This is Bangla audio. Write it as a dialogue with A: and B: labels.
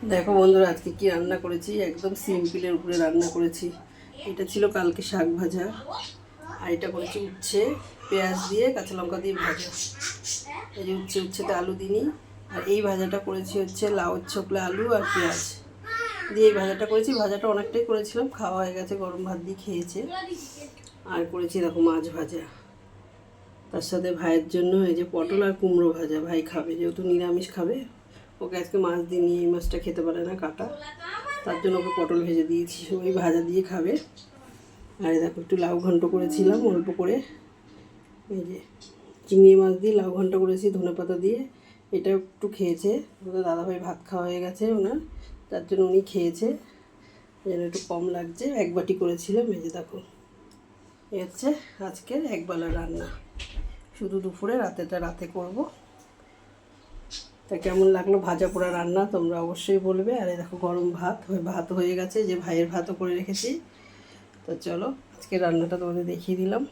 A: দেখো বন্ধুরা, আজকে কি রান্না করেছি। একদম সিম্পলের উপরে রান্না করেছি। এটা ছিল কালকে শাক ভাজা, আর এটা করেছি উচ্ছে পেঁয়াজ দিয়ে কাঁচা লঙ্কা দিয়ে ভাজা। এই যে উচ্ছেতে আলু দিইনি। আর এই ভাজাটা করেছি হচ্ছে লাউ ছোকলা আলু আর পেঁয়াজ দিয়ে এই ভাজাটা করেছি। ভাজাটা অনেকটাই করেছিলাম, খাওয়া হয়ে গেছে, গরম ভাত দিয়ে খেয়েছে। আর করেছি দেখো মাছ ভাজা, তার সাথে ভাইয়ের জন্য এই যে পটল আর কুমড়ো ভাজা। ভাই খাবে, যেহেতু নিরামিষ খাবে, ওকে আজকে মাছ দিয়ে নিয়ে এই মাছটা খেতে পারে না কাটা, তার জন্য ওকে পটল ভেজে দিয়েছি, ওই ভাজা দিয়ে খাবে। আর দেখো একটু লাউ ঘন্ট করেছিলাম অল্প করে, এই যে চিংড়ি মাছ দিয়ে লাউ ঘন্ট করেছি ধনেপাতা দিয়ে। এটা একটু খেয়েছে, ওদের দাদাভাই ভাত খাওয়া হয়ে গেছে ওনার, তার জন্য উনি খেয়েছে, যেন একটু কম লাগছে। এক বাটি করেছিলাম। এই যে দেখো, এই হচ্ছে আজকের একবেলা রান্না, শুধু দুপুরে, রাতেটা রাতে করব। তা কেমন লাগলো ভাজা পোড়া রান্না তোমরা অবশ্যই বলবে। আর দেখো গরম ভাত, ভাত হয়ে গেছে, যে ভাইয়ের ভাতও করে রেখেছি। তো চলো আজকে রান্নাটা তোমাদের দেখিয়ে দিলাম।